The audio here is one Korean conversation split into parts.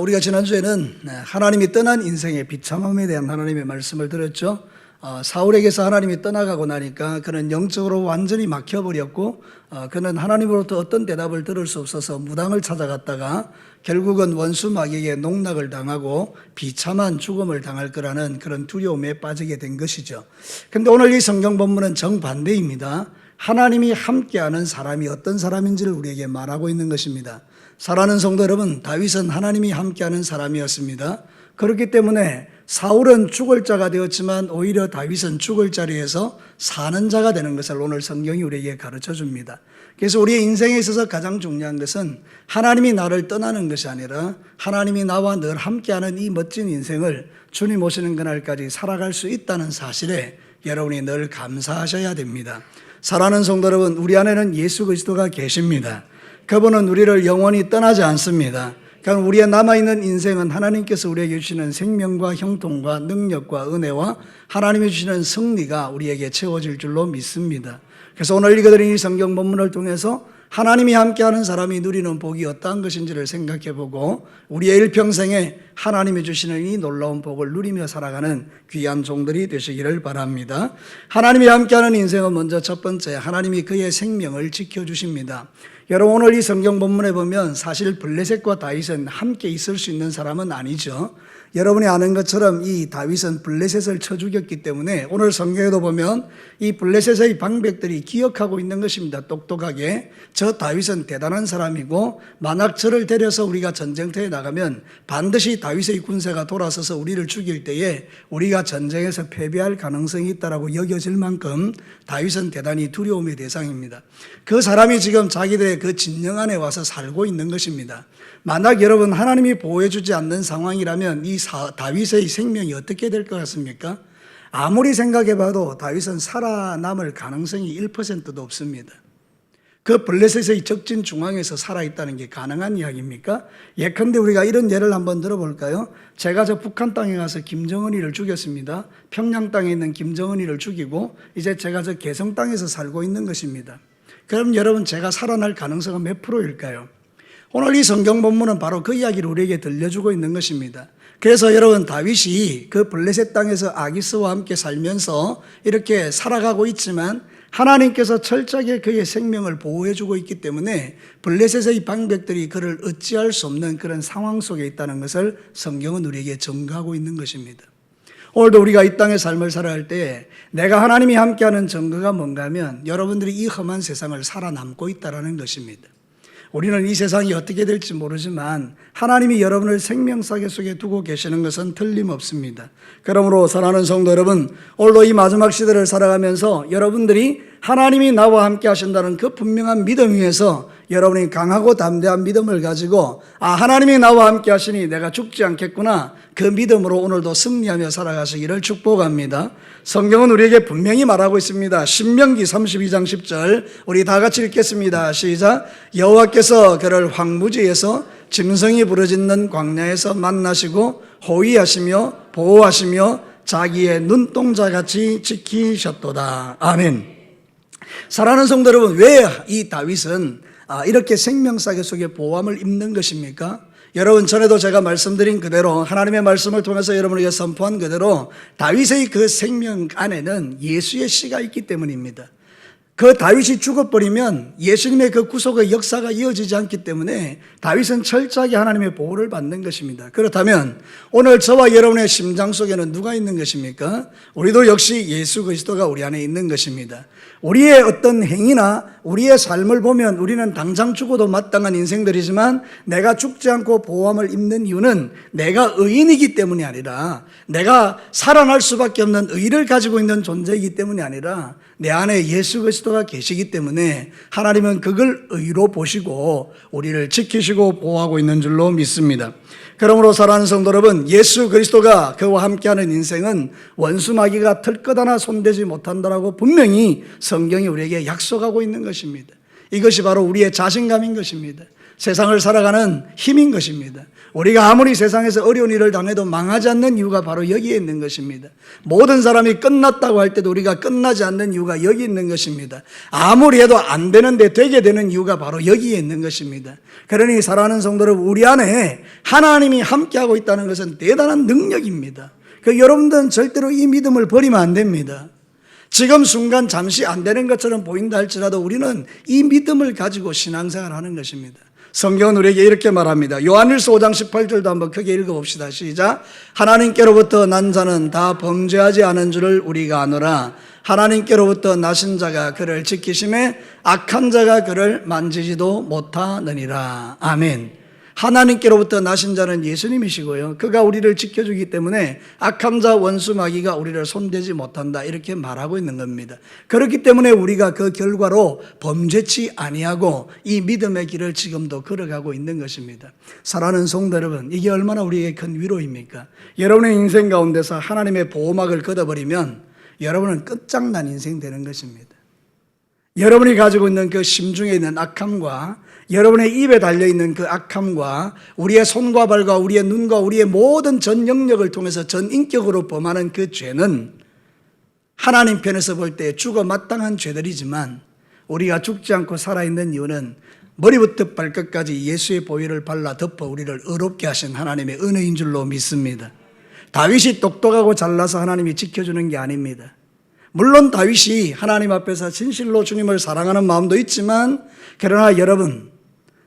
우리가 지난주에는 하나님이 떠난 인생의 비참함에 대한 하나님의 말씀을 들었죠. 사울에게서 하나님이 떠나가고 나니까 그는 영적으로 완전히 막혀버렸고 그는 하나님으로부터 어떤 대답을 들을 수 없어서 무당을 찾아갔다가 결국은 원수 마귀에게 농락을 당하고 비참한 죽음을 당할 거라는 그런 두려움에 빠지게 된 것이죠. 그런데 오늘 이 성경 본문은 정반대입니다. 하나님이 함께하는 사람이 어떤 사람인지를 우리에게 말하고 있는 것입니다. 사랑하는 성도 여러분, 다윗은 하나님이 함께하는 사람이었습니다. 그렇기 때문에 사울은 죽을 자가 되었지만 오히려 다윗은 죽을 자리에서 사는 자가 되는 것을 오늘 성경이 우리에게 가르쳐 줍니다. 그래서 우리의 인생에 있어서 가장 중요한 것은 하나님이 나를 떠나는 것이 아니라 하나님이 나와 늘 함께하는 이 멋진 인생을 주님 오시는 그날까지 살아갈 수 있다는 사실에 여러분이 늘 감사하셔야 됩니다. 사랑하는 성도 여러분, 우리 안에는 예수 그리스도가 계십니다. 그분은 우리를 영원히 떠나지 않습니다. 그러니까 우리의 남아있는 인생은 하나님께서 우리에게 주시는 생명과 형통과 능력과 은혜와 하나님이 주시는 승리가 우리에게 채워질 줄로 믿습니다. 그래서 오늘 읽어드린 이 성경 본문을 통해서 하나님이 함께하는 사람이 누리는 복이 어떠한 것인지를 생각해보고 우리의 일평생에 하나님이 주시는 이 놀라운 복을 누리며 살아가는 귀한 종들이 되시기를 바랍니다. 하나님이 함께하는 인생은 먼저 첫 번째, 하나님이 그의 생명을 지켜주십니다. 여러분, 오늘 이 성경 본문에 보면 사실 블레셋과 다윗은 함께 있을 수 있는 사람은 아니죠. 여러분이 아는 것처럼 이 다윗은 블레셋을 쳐 죽였기 때문에 오늘 성경에도 보면 이 블레셋의 방백들이 기억하고 있는 것입니다. 똑똑하게. 저 다윗은 대단한 사람이고 만약 저를 데려서 우리가 전쟁터에 나가면 반드시 다윗의 군세가 돌아서서 우리를 죽일 때에 우리가 전쟁에서 패배할 가능성이 있다라고 여겨질 만큼 다윗은 대단히 두려움의 대상입니다. 그 사람이 지금 자기들의 그 진영 안에 와서 살고 있는 것입니다. 만약 여러분 하나님이 보호해주지 않는 상황이라면 이 다윗의 생명이 어떻게 될 것 같습니까? 아무리 생각해봐도 다윗은 살아남을 가능성이 1%도 없습니다. 그 블레셋의 적진 중앙에서 살아있다는 게 가능한 이야기입니까? 예컨대 우리가 이런 예를 한번 들어볼까요? 제가 저 북한 땅에 가서 김정은이를 죽였습니다. 평양 땅에 있는 김정은이를 죽이고 이제 제가 저 개성 땅에서 살고 있는 것입니다. 그럼 여러분 제가 살아날 가능성은 몇 프로일까요? 오늘 이 성경 본문은 바로 그 이야기를 우리에게 들려주고 있는 것입니다. 그래서 여러분 다윗이 그 블레셋 땅에서 아기스와 함께 살면서 이렇게 살아가고 있지만 하나님께서 철저하게 그의 생명을 보호해주고 있기 때문에 블레셋의 방백들이 그를 어찌할 수 없는 그런 상황 속에 있다는 것을 성경은 우리에게 증거하고 있는 것입니다. 오늘도 우리가 이 땅의 삶을 살아갈 때 내가 하나님이 함께하는 증거가 뭔가 하면 여러분들이 이 험한 세상을 살아남고 있다는 것입니다. 우리는 이 세상이 어떻게 될지 모르지만 하나님이 여러분을 생명사계 속에 두고 계시는 것은 틀림없습니다. 그러므로 사랑하는 성도 여러분, 오늘도 이 마지막 시대를 살아가면서 여러분들이 하나님이 나와 함께 하신다는 그 분명한 믿음 위에서 여러분이 강하고 담대한 믿음을 가지고 하나님이 나와 함께 하시니 내가 죽지 않겠구나, 그 믿음으로 오늘도 승리하며 살아가시기를 축복합니다. 성경은 우리에게 분명히 말하고 있습니다. 신명기 32장 10절 우리 다 같이 읽겠습니다. 시작. 여호와께서 그를 황무지에서 짐승이 부르짖는 광야에서 만나시고 호위하시며 보호하시며 자기의 눈동자같이 지키셨도다. 아멘. 사랑하는 성도 여러분, 왜 이 다윗은 이렇게 생명사계 속에 보호함을 입는 것입니까? 여러분, 전에도 제가 말씀드린 그대로 하나님의 말씀을 통해서 여러분에게 선포한 그대로 다윗의 그 생명 안에는 예수의 씨가 있기 때문입니다. 그 다윗이 죽어버리면 예수님의 그 구속의 역사가 이어지지 않기 때문에 다윗은 철저하게 하나님의 보호를 받는 것입니다. 그렇다면 오늘 저와 여러분의 심장 속에는 누가 있는 것입니까? 우리도 역시 예수 그리스도가 우리 안에 있는 것입니다. 우리의 어떤 행위나 우리의 삶을 보면 우리는 당장 죽어도 마땅한 인생들이지만 내가 죽지 않고 보호함을 입는 이유는 내가 의인이기 때문이 아니라 내가 살아날 수밖에 없는 의를 가지고 있는 존재이기 때문이 아니라 내 안에 예수 그리스도가 계시기 때문에 하나님은 그걸 의로 보시고 우리를 지키시고 보호하고 있는 줄로 믿습니다. 그러므로 사랑하는 성도 여러분, 예수 그리스도가 그와 함께하는 인생은 원수 마귀가 털끝 하나 손대지 못한다라고 분명히 성경이 우리에게 약속하고 있는 것입니다. 이것이 바로 우리의 자신감인 것입니다. 세상을 살아가는 힘인 것입니다. 우리가 아무리 세상에서 어려운 일을 당해도 망하지 않는 이유가 바로 여기에 있는 것입니다. 모든 사람이 끝났다고 할 때도 우리가 끝나지 않는 이유가 여기 있는 것입니다. 아무리 해도 안 되는데 되게 되는 이유가 바로 여기에 있는 것입니다. 그러니 사랑하는 성도 여러분, 우리 안에 하나님이 함께하고 있다는 것은 대단한 능력입니다. 여러분들은 절대로 이 믿음을 버리면 안 됩니다. 지금 순간 잠시 안 되는 것처럼 보인다 할지라도 우리는 이 믿음을 가지고 신앙생활을 하는 것입니다. 성경은 우리에게 이렇게 말합니다. 요한일서 5장 18절도 한번 크게 읽어봅시다. 시작. 하나님께로부터 난 자는 다 범죄하지 않은 줄을 우리가 아노라. 하나님께로부터 나신 자가 그를 지키심에 악한 자가 그를 만지지도 못하느니라. 아멘. 하나님께로부터 나신 자는 예수님이시고요, 그가 우리를 지켜주기 때문에 악한 자 원수 마귀가 우리를 손대지 못한다, 이렇게 말하고 있는 겁니다. 그렇기 때문에 우리가 그 결과로 범죄치 아니하고 이 믿음의 길을 지금도 걸어가고 있는 것입니다. 사랑하는 성도 여러분, 이게 얼마나 우리에게 큰 위로입니까? 여러분의 인생 가운데서 하나님의 보호막을 걷어버리면 여러분은 끝장난 인생 되는 것입니다. 여러분이 가지고 있는 그 심중에 있는 악함과 여러분의 입에 달려있는 그 악함과 우리의 손과 발과 우리의 눈과 우리의 모든 전 영역을 통해서 전 인격으로 범하는 그 죄는 하나님 편에서 볼 때 죽어 마땅한 죄들이지만 우리가 죽지 않고 살아있는 이유는 머리부터 발끝까지 예수의 보혈을 발라 덮어 우리를 의롭게 하신 하나님의 은혜인 줄로 믿습니다. 다윗이 똑똑하고 잘나서 하나님이 지켜주는 게 아닙니다. 물론 다윗이 하나님 앞에서 진실로 주님을 사랑하는 마음도 있지만, 그러나 여러분,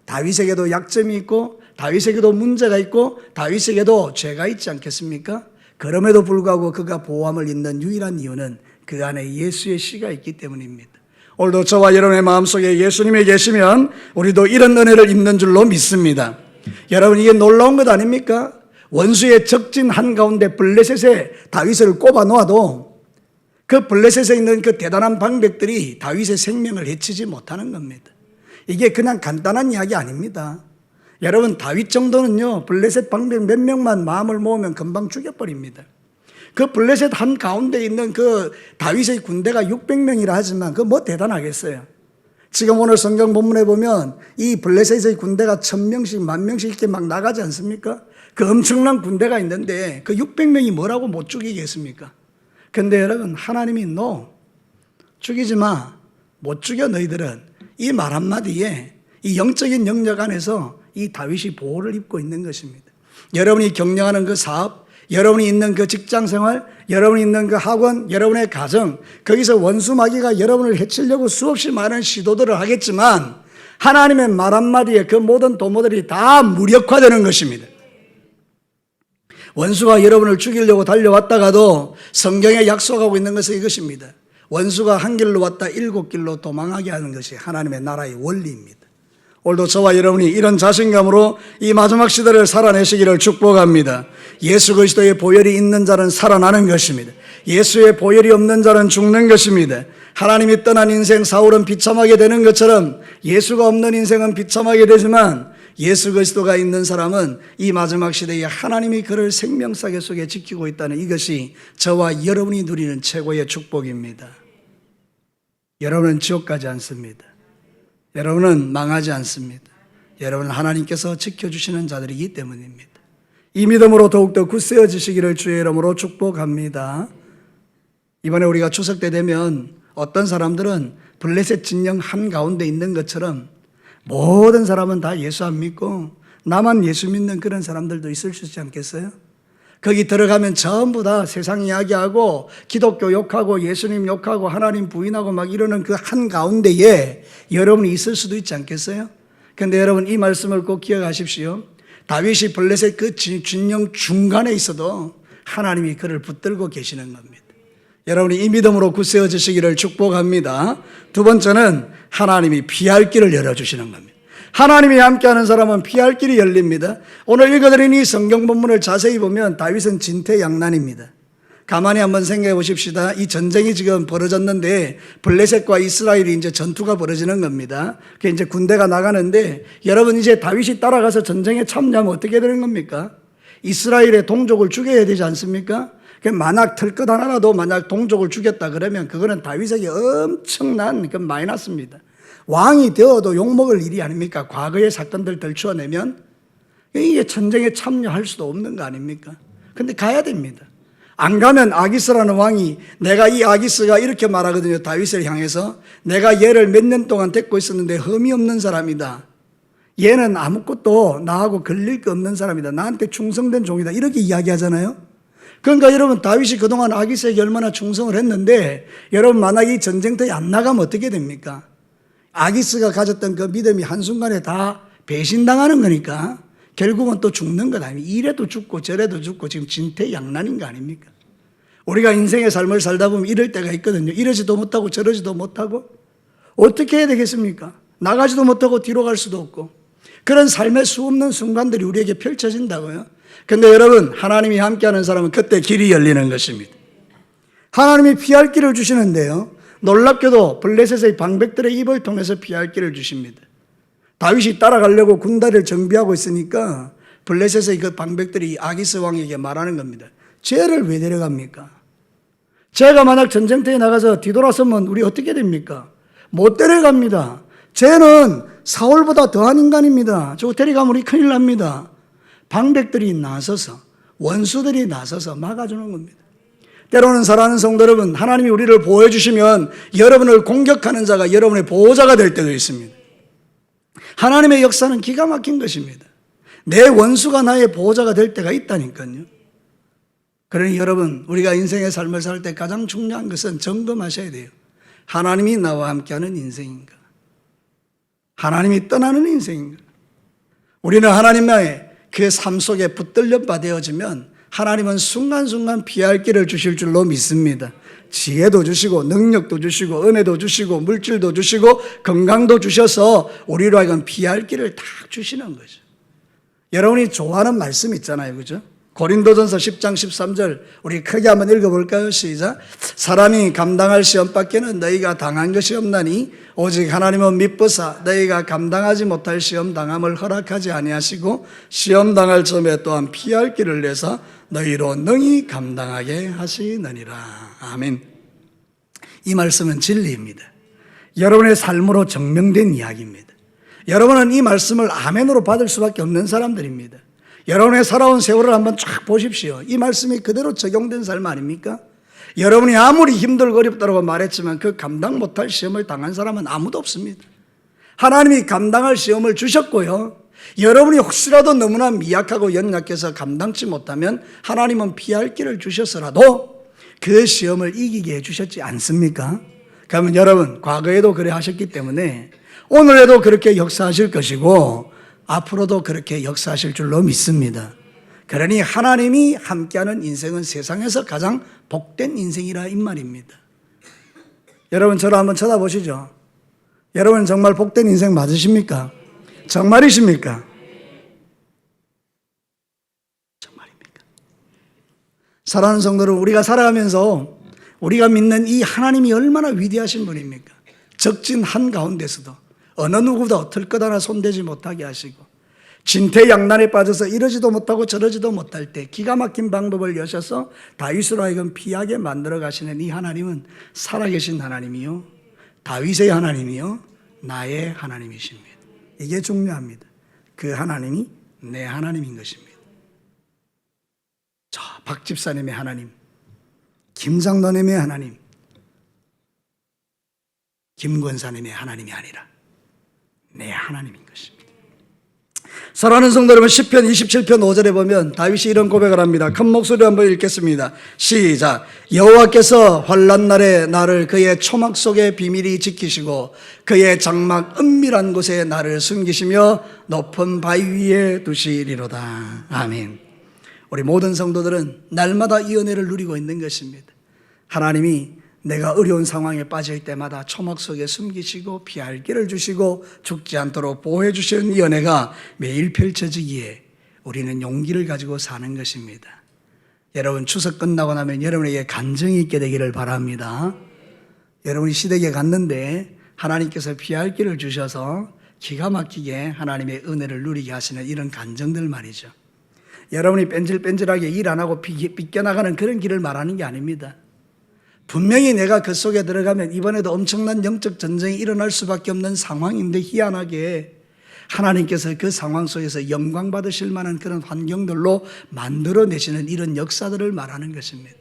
다윗에게도 약점이 있고 다윗에게도 문제가 있고 다윗에게도 죄가 있지 않겠습니까? 그럼에도 불구하고 그가 보호함을 잇는 유일한 이유는 그 안에 예수의 씨가 있기 때문입니다. 오늘도 저와 여러분의 마음속에 예수님이 계시면 우리도 이런 은혜를 입는 줄로 믿습니다. 여러분, 이게 놀라운 것 아닙니까? 원수의 적진 한가운데 블레셋에 다윗을 꼽아 놓아도 그 블레셋에 있는 그 대단한 방백들이 다윗의 생명을 해치지 못하는 겁니다. 이게 그냥 간단한 이야기 아닙니다. 여러분, 다윗 정도는요, 블레셋 방백 몇 명만 마음을 모으면 금방 죽여버립니다. 그 블레셋 한 가운데 있는 그 다윗의 군대가 600명이라 하지만 그거 뭐 대단하겠어요. 지금 오늘 성경 본문에 보면 이 블레셋의 군대가 1000명씩 10,000명씩 이렇게 막 나가지 않습니까? 그 엄청난 군대가 있는데 그 600명이 뭐라고 못 죽이겠습니까? 근데 여러분, 하나님이 너 죽이지 마, 못 죽여 너희들은, 이 말 한마디에 이 영적인 영역 안에서 이 다윗이 보호를 입고 있는 것입니다. 여러분이 경영하는 그 사업, 여러분이 있는 그 직장 생활, 여러분이 있는 그 학원, 여러분의 가정, 거기서 원수 마귀가 여러분을 해치려고 수없이 많은 시도들을 하겠지만 하나님의 말 한마디에 그 모든 도모들이 다 무력화되는 것입니다. 원수가 여러분을 죽이려고 달려왔다가도 성경에 약속하고 있는 것은 이것입니다. 원수가 한 길로 왔다 7길로 도망하게 하는 것이 하나님의 나라의 원리입니다. 오늘도 저와 여러분이 이런 자신감으로 이 마지막 시대를 살아내시기를 축복합니다. 예수 그리스도의 보혈이 있는 자는 살아나는 것입니다. 예수의 보혈이 없는 자는 죽는 것입니다. 하나님이 떠난 인생, 사울은 비참하게 되는 것처럼 예수가 없는 인생은 비참하게 되지만 예수 그리스도가 있는 사람은 이 마지막 시대에 하나님이 그를 생명사계 속에 지키고 있다는 이것이 저와 여러분이 누리는 최고의 축복입니다. 여러분은 지옥 가지 않습니다. 여러분은 망하지 않습니다. 여러분은 하나님께서 지켜주시는 자들이기 때문입니다. 이 믿음으로 더욱더 굳세어지시기를 주의 이름으로 축복합니다. 이번에 우리가 추석 때 되면 어떤 사람들은 블레셋 진영 한가운데 있는 것처럼 모든 사람은 다 예수 안 믿고 나만 예수 믿는 그런 사람들도 있을 수 있지 않겠어요? 거기 들어가면 전부 다 세상 이야기하고 기독교 욕하고 예수님 욕하고 하나님 부인하고 막 이러는 그 한가운데에 여러분이 있을 수도 있지 않겠어요? 그런데 여러분, 이 말씀을 꼭 기억하십시오. 다윗이 블레셋 그 진영 중간에 있어도 하나님이 그를 붙들고 계시는 겁니다. 여러분이 이 믿음으로 굳세어지시기를 축복합니다. 두 번째는 하나님이 피할 길을 열어주시는 겁니다. 하나님이 함께하는 사람은 피할 길이 열립니다. 오늘 읽어드린 이 성경 본문을 자세히 보면 다윗은 진퇴양난입니다. 가만히 한번 생각해 보십시다. 이 전쟁이 지금 벌어졌는데 블레셋과 이스라엘이 이제 전투가 벌어지는 겁니다. 그 이제 군대가 나가는데 여러분, 이제 다윗이 따라가서 전쟁에 참여하면 어떻게 되는 겁니까? 이스라엘의 동족을 죽여야 되지 않습니까? 만약 털끝 하나라도 만약 동족을 죽였다 그러면 그거는 다윗에게 엄청난 그 마이너스입니다. 왕이 되어도 욕먹을 일이 아닙니까? 과거의 사건들 들추어내면. 이게 전쟁에 참여할 수도 없는 거 아닙니까? 근데 가야 됩니다. 안 가면 아기스라는 왕이, 내가 이 아기스가 이렇게 말하거든요. 다윗을 향해서 내가 얘를 몇 년 동안 데리고 있었는데 흠이 없는 사람이다. 얘는 아무것도 나하고 걸릴 게 없는 사람이다. 나한테 충성된 종이다. 이렇게 이야기하잖아요. 그러니까 여러분, 다윗이 그동안 아기스에게 얼마나 충성을 했는데, 여러분 만약에 이 전쟁터에 안 나가면 어떻게 됩니까? 아기스가 가졌던 그 믿음이 한순간에 다 배신당하는 거니까 결국은 또 죽는 것 아닙니까? 이래도 죽고 저래도 죽고 지금 진퇴양난인 거 아닙니까? 우리가 인생의 삶을 살다 보면 이럴 때가 있거든요. 이러지도 못하고 저러지도 못하고 어떻게 해야 되겠습니까? 나가지도 못하고 뒤로 갈 수도 없고 그런 삶의 수없는 순간들이 우리에게 펼쳐진다고요. 그런데 여러분, 하나님이 함께하는 사람은 그때 길이 열리는 것입니다. 하나님이 피할 길을 주시는데요, 놀랍게도 블레셋의 방백들의 입을 통해서 피할 길을 주십니다. 다윗이 따라가려고 군대를 정비하고 있으니까 블레셋의 그 방백들이 아기스 왕에게 말하는 겁니다. 쟤를 왜 데려갑니까? 쟤가 만약 전쟁터에 나가서 뒤돌아서면 우리 어떻게 됩니까? 못 데려갑니다. 쟤는 사울보다 더한 인간입니다. 저거 데려가면 우리 큰일 납니다. 방백들이 나서서, 원수들이 나서서 막아주는 겁니다. 때로는 사랑하는 성도 여러분, 하나님이 우리를 보호해 주시면 여러분을 공격하는 자가 여러분의 보호자가 될 때도 있습니다. 하나님의 역사는 기가 막힌 것입니다. 내 원수가 나의 보호자가 될 때가 있다니까요. 그러니 여러분, 우리가 인생의 삶을 살 때 가장 중요한 것은 점검하셔야 돼요. 하나님이 나와 함께하는 인생인가? 하나님이 떠나는 인생인가? 우리는 하나님의 그 삶 속에 붙들려 받아지면 하나님은 순간순간 피할 길을 주실 줄로 믿습니다. 지혜도 주시고 능력도 주시고 은혜도 주시고 물질도 주시고 건강도 주셔서 우리로 하여금 피할 길을 다 주시는 거죠. 여러분이 좋아하는 말씀 있잖아요, 그죠? 고린도전서 10장 13절 우리 크게 한번 읽어볼까요? 시작. 사람이 감당할 시험 밖에는 너희가 당한 것이 없나니 오직 하나님은 미쁘사 너희가 감당하지 못할 시험 당함을 허락하지 아니하시고 시험 당할 점에 또한 피할 길을 내사 너희로 능히 감당하게 하시느니라. 아멘. 이 말씀은 진리입니다. 여러분의 삶으로 증명된 이야기입니다. 여러분은 이 말씀을 아멘으로 받을 수밖에 없는 사람들입니다. 여러분의 살아온 세월을 한번 쫙 보십시오. 이 말씀이 그대로 적용된 삶 아닙니까? 여러분이 아무리 힘들고 어렵다고 말했지만 그 감당 못할 시험을 당한 사람은 아무도 없습니다. 하나님이 감당할 시험을 주셨고요, 여러분이 혹시라도 너무나 미약하고 연약해서 감당치 못하면 하나님은 피할 길을 주셔서라도 그 시험을 이기게 해주셨지 않습니까? 그러면 여러분, 과거에도 그래 하셨기 때문에 오늘에도 그렇게 역사하실 것이고 앞으로도 그렇게 역사하실 줄로 믿습니다. 그러니 하나님이 함께하는 인생은 세상에서 가장 복된 인생이라 이 말입니다. 여러분, 저를 한번 쳐다보시죠. 여러분 정말 복된 인생 맞으십니까? 정말이십니까? 정말입니까? 사랑하는 성도들, 우리가 살아가면서 우리가 믿는 이 하나님이 얼마나 위대하신 분입니까? 적진 한가운데서도 어느 누구도 털 것 하나 손대지 못하게 하시고 진퇴양난에 빠져서 이러지도 못하고 저러지도 못할 때 기가 막힌 방법을 여셔서 다윗으로 하여금 피하게 만들어 가시는 이 하나님은 살아계신 하나님이요, 다윗의 하나님이요, 나의 하나님이십니다. 이게 중요합니다. 그 하나님이 내 하나님인 것입니다. 저 박 집사님의 하나님, 김장로님의 하나님, 김권사님의 하나님이 아니라 내 하나님인 것입니다. 사랑하는 성도 여러분, 시편 27편 5절에 보면 다윗이 이런 고백을 합니다. 큰 목소리로 한번 읽겠습니다. 시작. 여호와께서 환난 날에 나를 그의 초막 속에 비밀히 지키시고 그의 장막 은밀한 곳에 나를 숨기시며 높은 바위 위에 두시리로다. 아멘. 우리 모든 성도들은 날마다 이 은혜를 누리고 있는 것입니다. 하나님이 내가 어려운 상황에 빠질 때마다 초막 속에 숨기시고 피할 길을 주시고 죽지 않도록 보호해 주시는 이 은혜가 매일 펼쳐지기에 우리는 용기를 가지고 사는 것입니다. 여러분, 추석 끝나고 나면 여러분에게 간증이 있게 되기를 바랍니다. 여러분이 시댁에 갔는데 하나님께서 피할 길을 주셔서 기가 막히게 하나님의 은혜를 누리게 하시는 이런 간증들 말이죠. 여러분이 뺀질뺀질하게 일 안 하고 빗겨나가는 그런 길을 말하는 게 아닙니다. 분명히 내가 그 속에 들어가면 이번에도 엄청난 영적 전쟁이 일어날 수밖에 없는 상황인데 희한하게 하나님께서 그 상황 속에서 영광 받으실 만한 그런 환경들로 만들어내시는 이런 역사들을 말하는 것입니다.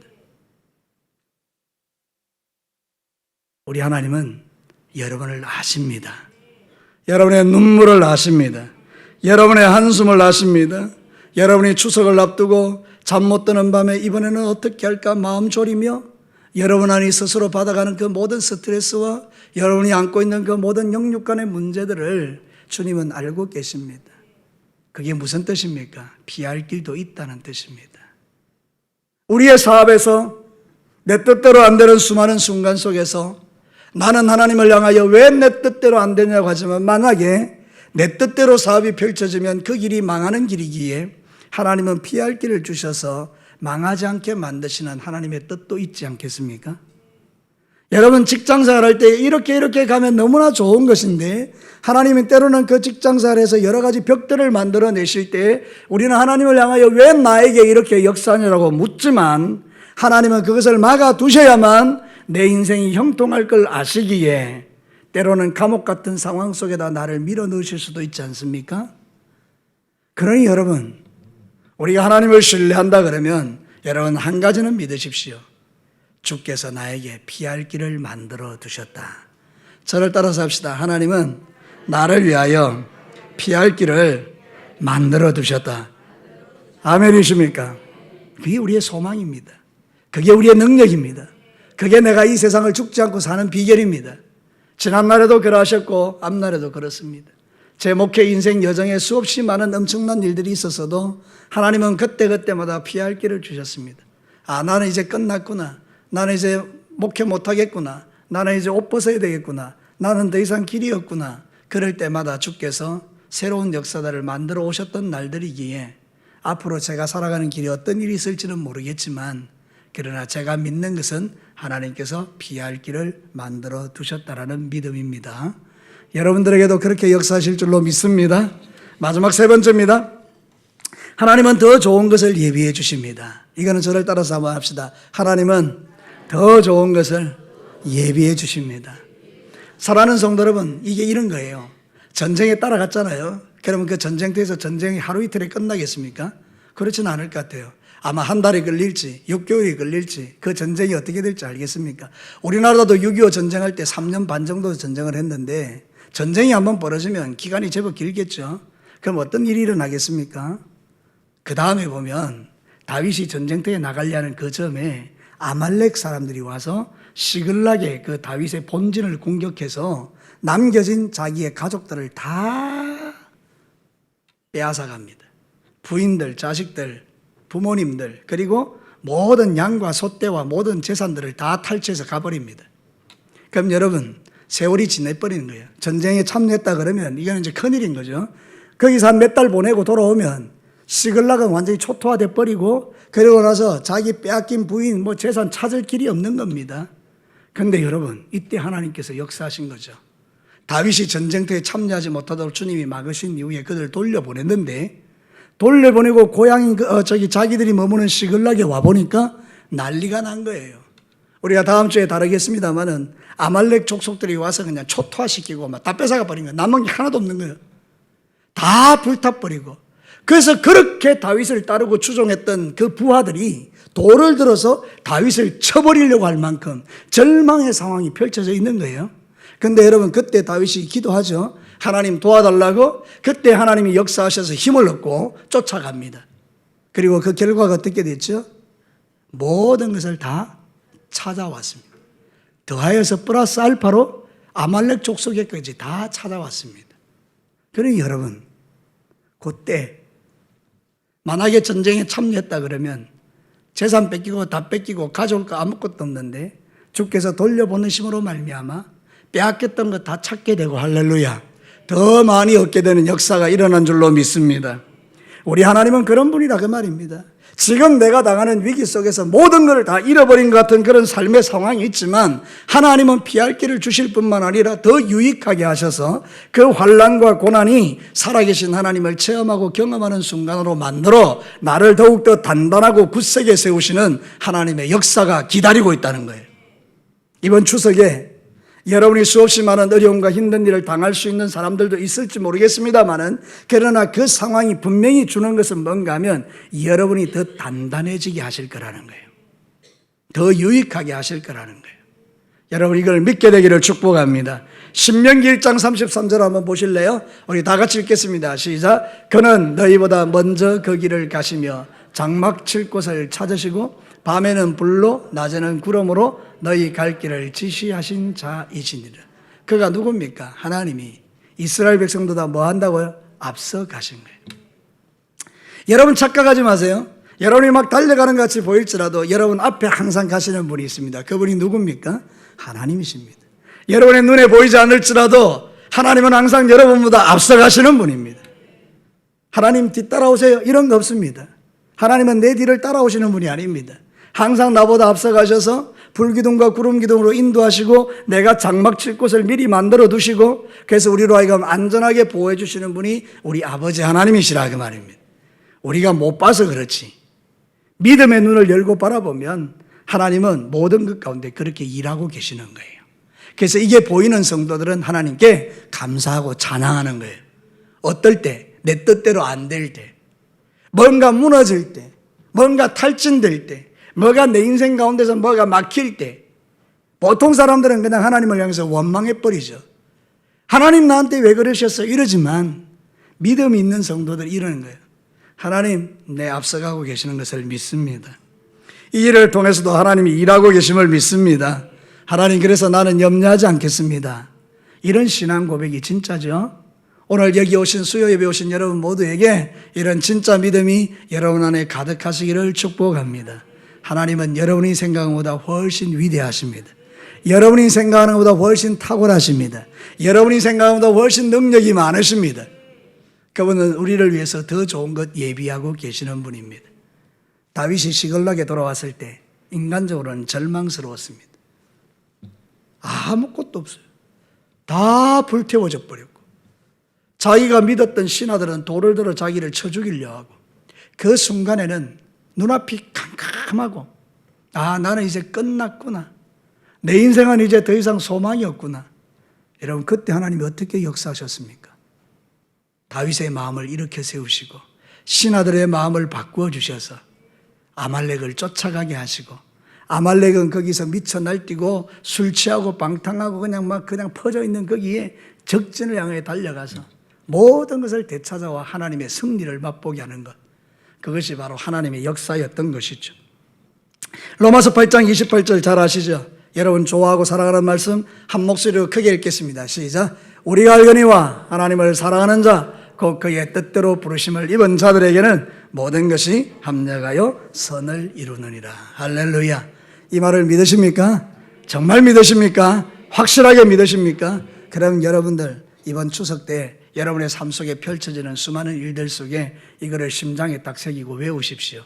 우리 하나님은 여러분을 아십니다. 여러분의 눈물을 아십니다. 여러분의 한숨을 아십니다. 여러분이 추석을 앞두고 잠 못 드는 밤에 이번에는 어떻게 할까 마음 졸이며 여러분 안이 스스로 받아가는 그 모든 스트레스와 여러분이 안고 있는 그 모든 영육간의 문제들을 주님은 알고 계십니다. 그게 무슨 뜻입니까? 피할 길도 있다는 뜻입니다. 우리의 사업에서 내 뜻대로 안 되는 수많은 순간 속에서 나는 하나님을 향하여 왜 내 뜻대로 안 되냐고 하지만 만약에 내 뜻대로 사업이 펼쳐지면 그 길이 망하는 길이기에 하나님은 피할 길을 주셔서 망하지 않게 만드시는 하나님의 뜻도 있지 않겠습니까? 여러분 직장생활 할 때 이렇게 가면 너무나 좋은 것인데 하나님은 때로는 그 직장생활에서 여러 가지 벽들을 만들어내실 때 우리는 하나님을 향하여 왜 나에게 이렇게 역사하냐고 묻지만 하나님은 그것을 막아두셔야만 내 인생이 형통할 걸 아시기에 때로는 감옥 같은 상황 속에다 나를 밀어넣으실 수도 있지 않습니까? 그러니 여러분 우리가 하나님을 신뢰한다 그러면 여러분 한 가지는 믿으십시오. 주께서 나에게 피할 길을 만들어 두셨다. 저를 따라서 합시다. 하나님은 나를 위하여 피할 길을 만들어 두셨다. 아멘이십니까? 그게 우리의 소망입니다. 그게 우리의 능력입니다. 그게 내가 이 세상을 죽지 않고 사는 비결입니다. 지난날에도 그러하셨고 앞날에도 그렇습니다. 제 목회 인생 여정에 수없이 많은 엄청난 일들이 있었어도 하나님은 그때그때마다 피할 길을 주셨습니다. 아, 나는 이제 끝났구나. 나는 이제 목회 못하겠구나. 나는 이제 옷 벗어야 되겠구나. 나는 더 이상 길이 없구나. 그럴 때마다 주께서 새로운 역사들을 만들어 오셨던 날들이기에 앞으로 제가 살아가는 길에 어떤 일이 있을지는 모르겠지만 그러나 제가 믿는 것은 하나님께서 피할 길을 만들어 두셨다라는 믿음입니다. 여러분들에게도 그렇게 역사하실 줄로 믿습니다. 마지막 세 번째입니다. 하나님은 더 좋은 것을 예비해 주십니다. 이거는 저를 따라서 한번 합시다. 하나님은 더 좋은 것을 예비해 주십니다. 사랑하는 성도 여러분, 이게 이런 거예요. 전쟁에 따라갔잖아요. 그러면 그 전쟁터에서 전쟁이 하루 이틀에 끝나겠습니까? 그렇지는 않을 것 같아요. 아마 한 달이 걸릴지 6개월이 걸릴지 그 전쟁이 어떻게 될지 알겠습니까? 우리나라도 6.25 전쟁할 때 3년 반 정도 전쟁을 했는데 전쟁이 한번 벌어지면 기간이 제법 길겠죠. 그럼 어떤 일이 일어나겠습니까? 그 다음에 보면 다윗이 전쟁터에 나가려는 그 점에 아말렉 사람들이 와서 시글락의 그 다윗의 본진을 공격해서 남겨진 자기의 가족들을 다 빼앗아 갑니다. 부인들, 자식들, 부모님들 그리고 모든 양과 소떼와 모든 재산들을 다 탈취해서 가버립니다. 그럼 여러분 세월이 지내버리는 거예요. 전쟁에 참여했다 그러면 이거는 이제 큰일인 거죠. 거기서 한 몇 달 보내고 돌아오면 시글락은 완전히 초토화돼 버리고 그러고 나서 자기 빼앗긴 부인 뭐 재산 찾을 길이 없는 겁니다. 그런데 여러분 이때 하나님께서 역사하신 거죠. 다윗이 전쟁터에 참여하지 못하도록 주님이 막으신 이후에 그들을 돌려보냈는데 돌려보내고 고향인 자기들이 머무는 시글락에 와보니까 난리가 난 거예요. 우리가 다음 주에 다루겠습니다만은 아말렉 족속들이 와서 그냥 초토화시키고 막 다 뺏어가 버린 거예요. 남은 게 하나도 없는 거예요. 다 불타버리고. 그래서 그렇게 다윗을 따르고 추종했던 그 부하들이 돌을 들어서 다윗을 쳐버리려고 할 만큼 절망의 상황이 펼쳐져 있는 거예요. 그런데 여러분 그때 다윗이 기도하죠. 하나님 도와달라고. 그때 하나님이 역사하셔서 힘을 얻고 쫓아갑니다. 그리고 그 결과가 어떻게 됐죠? 모든 것을 다 찾아왔습니다. 더하여서 플러스 알파로 아말렉 족속에까지 다 찾아왔습니다. 그러니 여러분 그때 만약에 전쟁에 참여했다 그러면 재산 뺏기고 다 뺏기고 가져올 거 아무것도 없는데 주께서 돌려보내심으로 말미암아 빼앗겼던 거 다 찾게 되고 할렐루야 더 많이 얻게 되는 역사가 일어난 줄로 믿습니다. 우리 하나님은 그런 분이라 그 말입니다. 지금 내가 당하는 위기 속에서 모든 걸 다 잃어버린 것 같은 그런 삶의 상황이 있지만 하나님은 피할 길을 주실 뿐만 아니라 더 유익하게 하셔서 그 환난과 고난이 살아계신 하나님을 체험하고 경험하는 순간으로 만들어 나를 더욱더 단단하고 굳세게 세우시는 하나님의 역사가 기다리고 있다는 거예요. 이번 추석에 여러분이 수없이 많은 어려움과 힘든 일을 당할 수 있는 사람들도 있을지 모르겠습니다만은, 그러나 그 상황이 분명히 주는 것은 뭔가 하면 여러분이 더 단단해지게 하실 거라는 거예요. 더 유익하게 하실 거라는 거예요. 여러분 이걸 믿게 되기를 축복합니다. 신명기 1장 33절 한번 보실래요? 우리 다 같이 읽겠습니다. 시작. 그는 너희보다 먼저 그 길을 가시며 장막 칠 곳을 찾으시고 밤에는 불로 낮에는 구름으로 너희 갈 길을 지시하신 자이시니라. 그가 누굽니까? 하나님이 이스라엘 백성보다 뭐 한다고요? 앞서 가신 거예요. 여러분 착각하지 마세요. 여러분이 막 달려가는 것 같이 보일지라도 여러분 앞에 항상 가시는 분이 있습니다. 그분이 누굽니까? 하나님이십니다. 여러분의 눈에 보이지 않을지라도 하나님은 항상 여러분보다 앞서 가시는 분입니다. 하나님 뒤따라오세요 이런 거 없습니다. 하나님은 내 뒤를 따라오시는 분이 아닙니다. 항상 나보다 앞서 가셔서 불기둥과 구름기둥으로 인도하시고 내가 장막 칠 곳을 미리 만들어 두시고 그래서 우리로 하여금 안전하게 보호해 주시는 분이 우리 아버지 하나님이시라 그 말입니다. 우리가 못 봐서 그렇지 믿음의 눈을 열고 바라보면 하나님은 모든 것 가운데 그렇게 일하고 계시는 거예요. 그래서 이게 보이는 성도들은 하나님께 감사하고 찬양하는 거예요. 어떨 때? 내 뜻대로 안 될 때, 뭔가 무너질 때, 뭔가 탈진될 때, 뭐가 내 인생 가운데서 뭐가 막힐 때 보통 사람들은 그냥 하나님을 향해서 원망해버리죠. 하나님 나한테 왜 그러셨어요? 이러지만 믿음이 있는 성도들이 이러는 거예요. 하나님 내 앞서가고 계시는 것을 믿습니다. 이 일을 통해서도 하나님이 일하고 계심을 믿습니다. 하나님 그래서 나는 염려하지 않겠습니다. 이런 신앙 고백이 진짜죠. 오늘 여기 오신 수요 예배 오신 여러분 모두에게 이런 진짜 믿음이 여러분 안에 가득하시기를 축복합니다. 하나님은 여러분이 생각하는 것보다 훨씬 위대하십니다. 여러분이 생각하는 것보다 훨씬 탁월하십니다. 여러분이 생각하는 것보다 훨씬 능력이 많으십니다. 그분은 우리를 위해서 더 좋은 것 예비하고 계시는 분입니다. 다윗이 시글락에 돌아왔을 때 인간적으로는 절망스러웠습니다. 아무것도 없어요. 다 불태워져 버렸고 자기가 믿었던 신하들은 돌을 들어 자기를 쳐 죽이려 하고 그 순간에는 눈앞이 캄캄하고 나는 이제 끝났구나. 내 인생은 이제 더 이상 소망이 없구나. 여러분 그때 하나님이 어떻게 역사하셨습니까? 다윗의 마음을 일으켜 세우시고 신하들의 마음을 바꾸어 주셔서 아말렉을 쫓아가게 하시고 아말렉은 거기서 미쳐 날뛰고 술 취하고 방탕하고 그냥 퍼져 있는 거기에 적진을 향해 달려가서 모든 것을 되찾아와 하나님의 승리를 맛보게 하는 것. 그것이 바로 하나님의 역사였던 것이죠. 로마서 8장 28절 잘 아시죠? 여러분 좋아하고 사랑하는 말씀 한 목소리로 크게 읽겠습니다. 시작. 우리가 알거니와 하나님을 사랑하는 자 곧 그의 뜻대로 부르심을 입은 자들에게는 모든 것이 합력하여 선을 이루느니라. 할렐루야. 이 말을 믿으십니까? 정말 믿으십니까? 확실하게 믿으십니까? 그럼 여러분들 이번 추석 때 여러분의 삶 속에 펼쳐지는 수많은 일들 속에 이거를 심장에 딱 새기고 외우십시오.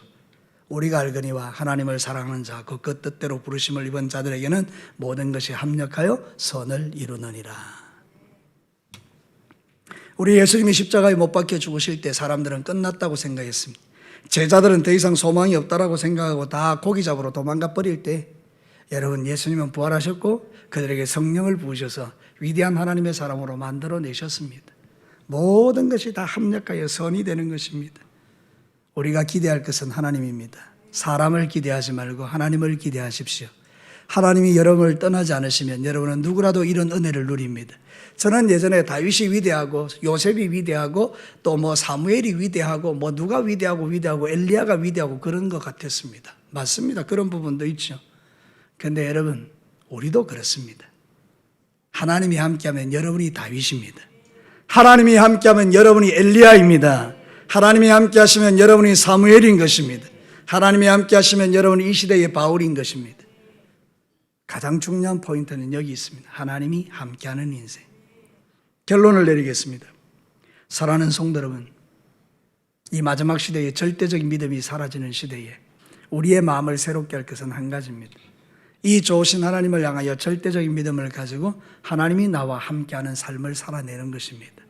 우리가 알거니와 하나님을 사랑하는 자 곧 그 뜻대로 부르심을 입은 자들에게는 모든 것이 합력하여 선을 이루느니라. 우리 예수님이 십자가에 못 박혀 죽으실 때 사람들은 끝났다고 생각했습니다. 제자들은 더 이상 소망이 없다라고 생각하고 다 고기 잡으러 도망가 버릴 때 여러분 예수님은 부활하셨고 그들에게 성령을 부으셔서 위대한 하나님의 사람으로 만들어내셨습니다. 모든 것이 다 합력하여 선이 되는 것입니다. 우리가 기대할 것은 하나님입니다. 사람을 기대하지 말고 하나님을 기대하십시오. 하나님이 여러분을 떠나지 않으시면 여러분은 누구라도 이런 은혜를 누립니다. 저는 예전에 다윗이 위대하고 요셉이 위대하고 또 사무엘이 위대하고 누가 위대하고 엘리야가 위대하고 그런 것 같았습니다. 맞습니다. 그런 부분도 있죠. 그런데 여러분 우리도 그렇습니다. 하나님이 함께하면 여러분이 다윗입니다. 하나님이 함께하면 여러분이 엘리야입니다. 하나님이 함께하시면 여러분이 사무엘인 것입니다. 하나님이 함께하시면 여러분이 이 시대의 바울인 것입니다. 가장 중요한 포인트는 여기 있습니다. 하나님이 함께하는 인생. 결론을 내리겠습니다. 사랑하는 성도 여러분, 이 마지막 시대에 절대적인 믿음이 사라지는 시대에 우리의 마음을 새롭게 할 것은 한 가지입니다. 이 좋으신 하나님을 향하여 절대적인 믿음을 가지고 하나님이 나와 함께하는 삶을 살아내는 것입니다.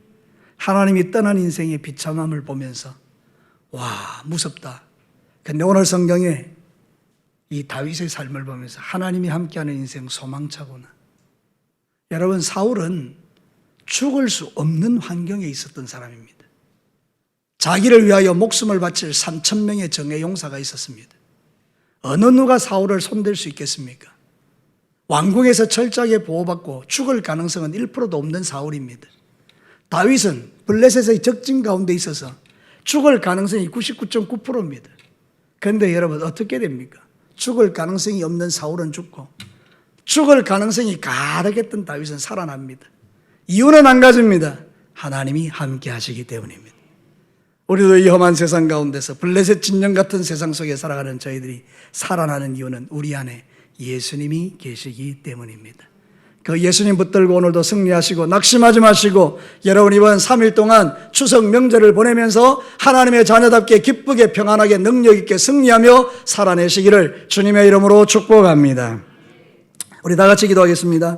하나님이 떠난 인생의 비참함을 보면서 무섭다. 근데 오늘 성경에 이 다윗의 삶을 보면서 하나님이 함께하는 인생 소망차구나. 여러분, 사울은 죽을 수 없는 환경에 있었던 사람입니다. 자기를 위하여 목숨을 바칠 3,000명의 정예 용사가 있었습니다. 어느 누가 사울을 손댈 수 있겠습니까? 왕궁에서 철저하게 보호받고 죽을 가능성은 1%도 없는 사울입니다. 다윗은 블레셋의 적진 가운데 있어서 죽을 가능성이 99.9%입니다. 그런데 여러분, 어떻게 됩니까? 죽을 가능성이 없는 사울은 죽고 죽을 가능성이 가득했던 다윗은 살아납니다. 이유는 한 가지입니다. 하나님이 함께 하시기 때문입니다. 우리도 이 험한 세상 가운데서 블레셋 진영 같은 세상 속에 살아가는 저희들이 살아나는 이유는 우리 안에 예수님이 계시기 때문입니다. 그 예수님 붙들고 오늘도 승리하시고 낙심하지 마시고 여러분 이번 3일 동안 추석 명절을 보내면서 하나님의 자녀답게 기쁘게 평안하게 능력 있게 승리하며 살아내시기를 주님의 이름으로 축복합니다. 우리 다 같이 기도하겠습니다.